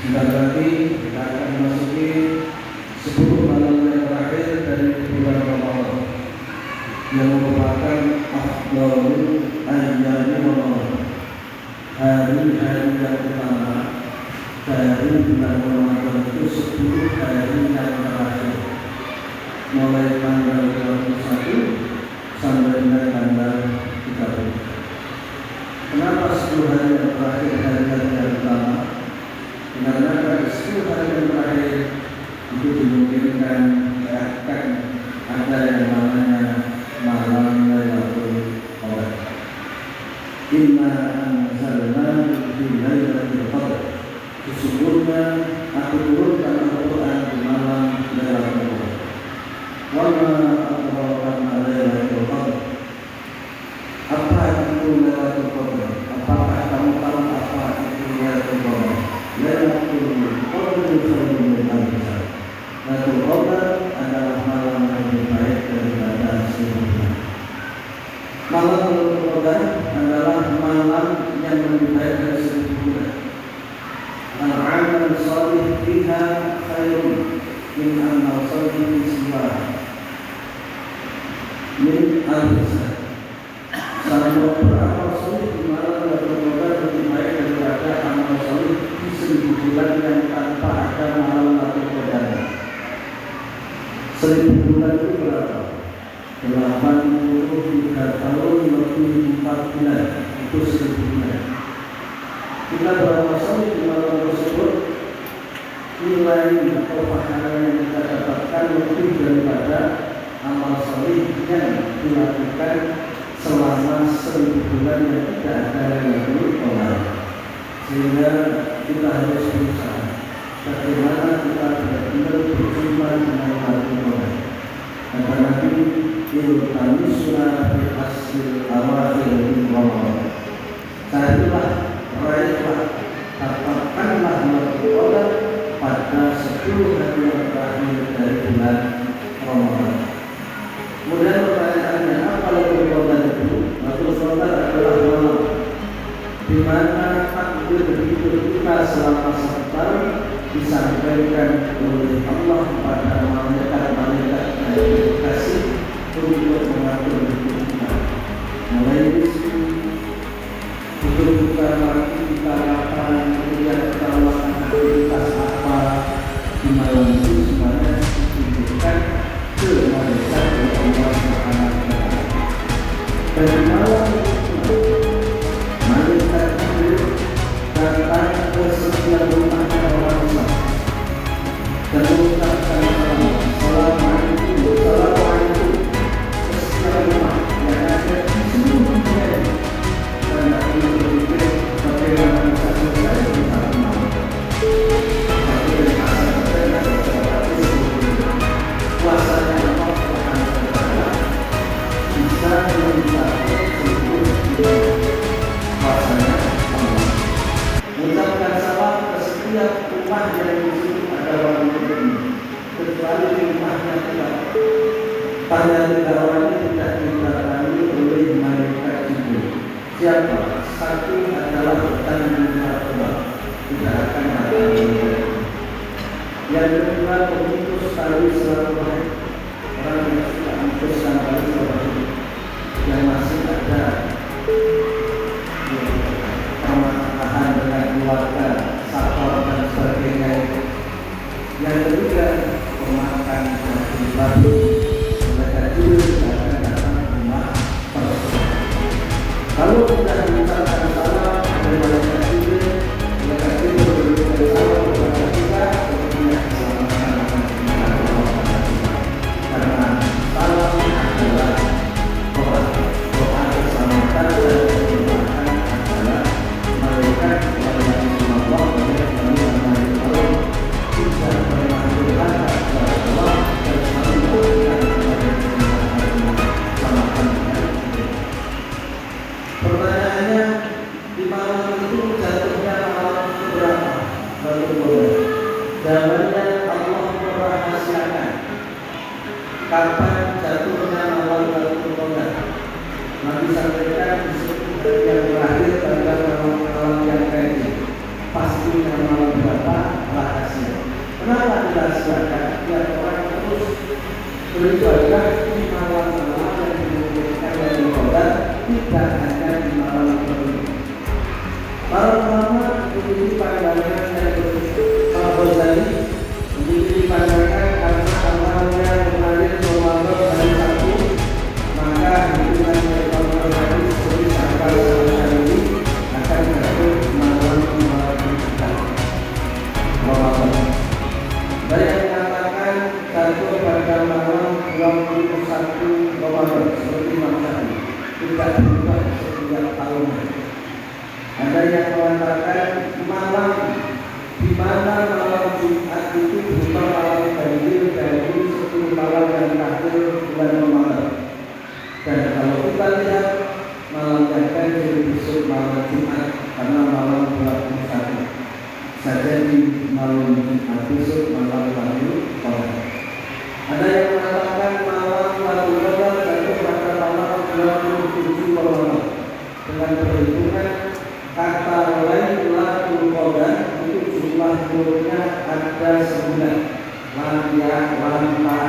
Sebentar lagi kita akan memasuki 10 malam yang terakhir dari bulan Ramadan yang merupakan afdalul ayyami Ramadan, hari-hari yang utama dari bulan Ramadan itu 10 hari yang terakhir, mulai tanggal 21 sampai dengan tanggal 30. Kenapa 10 hari yang terakhir hari-hari yang utama? Karena pada 10 hari yang terakhir itu dimungkinkan akan ada yang namanya malam Lailatul Qadar. Inna anzalnahu fi Lailatul Qadar. Sesungguhnya aku turunkan Al-Quran di malam Lailatul Qadar. Wa ma adraka ma Lailatul Qadar. Apa itu Lailatul Qadar? Apakah kamu tahu apa itu Lailatul Qadar? Lailatul Qadar Lailatul Qadar adalah malam yang lebih baik daripada 1000 bulan. Malam Lailatul Qadar adalah malam yang lebih baik dari 1000 bulan. Al-amal salih fiha khairun min amal salih siwa min al-hisab. Sama beramal salih di malam Lailatul Qadar lebih baik daripada amal salih di 1000 bulan yang tanpa ada malam Lailatul Qadar. 1000 bulan itu berapa? 83 tahun lebih 4 bulan, itu 1000 bulan. Kita beramal salih di malam tersebut, nilai atau pahala yang kita dapatkan lebih daripada amal salih yang dilakukan selama 1000 bulan yang tidak ada Lailatul Qadar. Sehingga kita harus berusaha bagaimana kita benar-benar berjumpa dengan Lailatul Qadar. Kata Nabi, iltamisuna fi asril awakhir min Ramadan. Carilah, raihlah, dapatkanlah Lailatul Qadar pada 10 hari yang terakhir dari bulan Ramadan. Kemudian pertanyaannya, apa Lailatul Qadar itu? Lailatul Qadar adalah malam di mana takdir hidup kita selama 1 tahun disampaikan oleh Allah kepada malaikat-malaikat yang dikasih untuk mengatur hidup kita. Mulai rezeki, hidup kita, mati kita, kapan, kemudian kita melakukan aktivitas apa di malam itu, semuanya diberikan ke malaikat oleh Allah Subhanahu wa Ta'ala. Dan di malam itu malaikat itu datang ke setiap rumahnya orang Islam dan mengucapkan Assalamualaikum ke setiap rumah yang ada di seluruh dunia ini. Dan tidak perlu berpikir bagaimana bisa selesai di satu malam. Tapi dari asal berbeda seperti sebelumnya, kuasanya Allah Subhanahu wa Ta'ala bisa mencapai seluruh dunia. Kuasanya Allah. Mengucapkan salam ke setiap rumah yang di sini ada orang Muslim, kecuali di rumahnya kita. Tanya negarawannya tidak didatangi oleh malaikat Jibril. Siapa? Satu adalah bertanggung jawab, tidak akan ada. Yang kedua, pemutus tali silaturahim, orang yang sudah memutuskan tali silaturahim, yang masih ada permasalahan dengan keluarga, sabar dan sebagainya. Yang ketiga, pemakan dan pribadi, mereka juga akan datang ke rumah tersebut. Kalau sudah mengucapkan salam dari malaikat Jibril, mereka juga memberikan salam kepada kita untuk keselamatan dan keselamatan kita. Karena salam adalah doa keselamatan dan keselamatan adalah malaikat yang Allah banyak menyuruh kita mengaturkan kepada Allah dan selalu melakukan keselamatan. Pertanyaannya, di malam itu jatuhnya malam keberapa? Jawabannya Allah merahasiakan kapan jatuhnya malam Lailatul Qadar. Nabi sampaikan di yang terakhir adalah malam yang kayak pas pastinya malam berapa rahasia. Kenapa dirahasiakan? Biar orang terus beribadah di malam-malam yang dimungkinkan dari Ramadan, tidak hanya di malam tertentu. Para ulama memiliki pandangan yang berbeda. Al-Ghazali memiliki pandangan karena amalnya mengalir Ramadan hari Sabtu, maka hitungan dari Ramadan hari seperti tanggal hari ini akan jatuh malam kita Ramadan. Ada yang mengatakan jatuh pada malam 21 Ramadan seperti Maksudnya tidak berubah setiap tahunnya. Ada yang mengatakan malam di mana malam Jumat itu berupa malam banjir dari 10 malam yang terakhir bulan Ramadan. Dan kalau kita lihat malam yang banjir besok malam Jumat karena malam 21 saja di malam Jumat besok malam Ramadan. Ada yang mengatakan malam Ramadan jatuh pada malam 27 Ramadan dengan perhitungan kata Lailatul Qadar itu jumlah hurufnya ada 9. Lam ya lam ta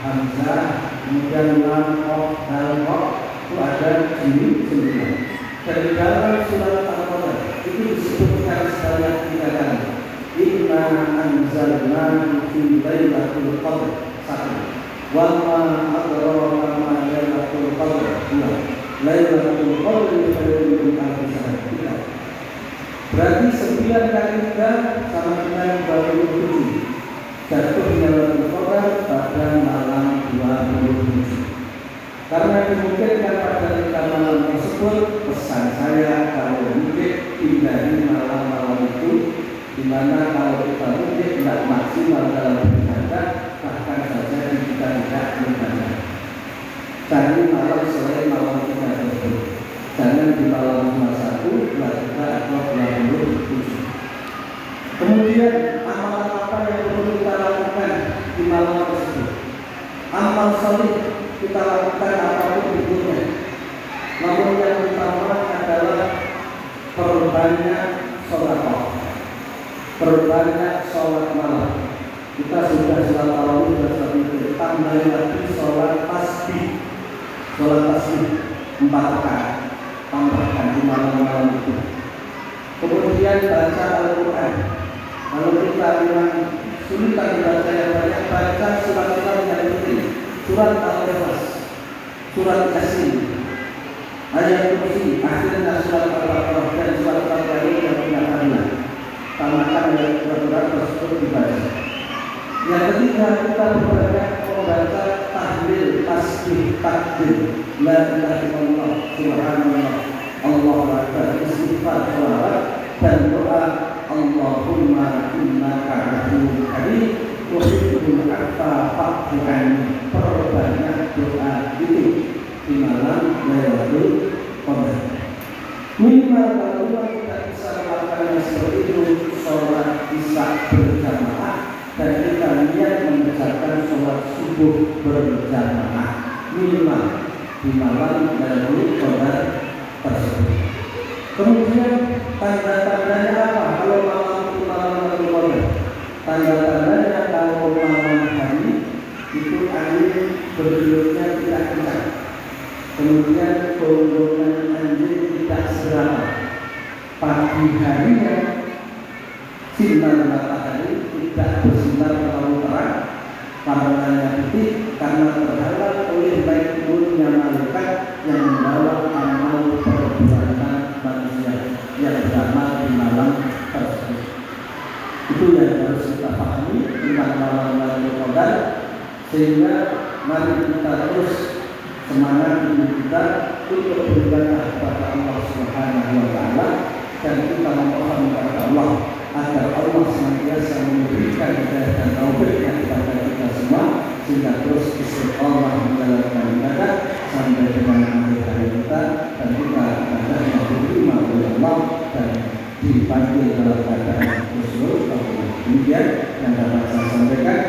hamzah kemudian lam qaf dal qa itu ada 9. Dan di dalam surat Al-Qadar itu disebutkan sebanyak 3 kali. Inna anzalnahu fi Lailatul Qadar 1. Wa ma adraka ma Lailatul Qadar 2. Lailatul Qadar khairun min alfi syahr. Berarti 9 kali 3 sama dengan 27. Jatuhnya Lailatul Qadar pada malam 27. Karena dimungkinkan pada 3 malam tersebut, pesan saya kalau mungkin hindari malam-malam itu, di mana kalau kita mungkin tidak maksimal dalam beribadah, bahkan saja kita tidak beribadah. Cari malam selain malam 3 tersebut. Jangan di malam 21, 22 atau 27. Kemudian amalan apa yang perlu kita lakukan di malam tersebut? Amal salih kita lakukan apapun bentuknya. Namun yang utama adalah perbanyak sholat, perbanyak sholat malam. Kita sudah sholat tarawih sudah sampai tambah lagi sholat tasbih, 4 rakaat. Tambahkan di malam-malam itu. Kemudian baca Al-Quran. Kalau kita bilang sulitan baca yang banyak, baca surat-surat yang penting. Surat Al-Ikhlas, surat Yasin, ayat kursi, akhirnya surat Al-Baqarah dan surat Al-Baqarah yang tidak ada. Tambahkan ayat surat tersebut dibaca. Yang ketiga, kita berbanyak membaca tahlil, tasbih, takbir, la ilaha illallah, subhanallah, Allahu akbar, istighfar, sholawat dan doa. Allahumma innaka afuwwun karim tuhibbul afwa fa'fu anni. Perbanyak doa itu di malam Lailatul Qadar. Minimal kalau kita bisa melakukan seperti itu, sholat isya berjamaah dan kita niat mengerjakan sholat subuh berjamaah minimal di malam Lailatul Qadar tersebut. Kemudian tanda-tandanya apa kalau malam itu malam Lailatul Qadar? Tanda-tandanya kalau malam hari itu angin bertiupnya tidak kencang, kemudian gonggong anjing tidak seberapa. Pagi harinya sinar matahari tidak bersinar terlalu terang, pandangannya putih karena terhalang oleh baik turunnya malaikat yang membawa amal perbuatan manusia yang beramal di malam tersebut. Itu yang harus kita pahami tentang malam Lailatul Qadar, sehingga mari kita terus semangat hidup kita untuk beribadah kepada Allah Subhanahu wa taala dan kita memohon kepada Allah agar Allah senantiasa memberikan hidayah dan taufiknya kepada kita semua sehingga terus istiqomah menjalankan ibadah sampai dengan akhir hayat kita dan kita akan diterima oleh Allah dan dipanggil dalam keadaan khusyuk. Demikian yang dapat saya sampaikan.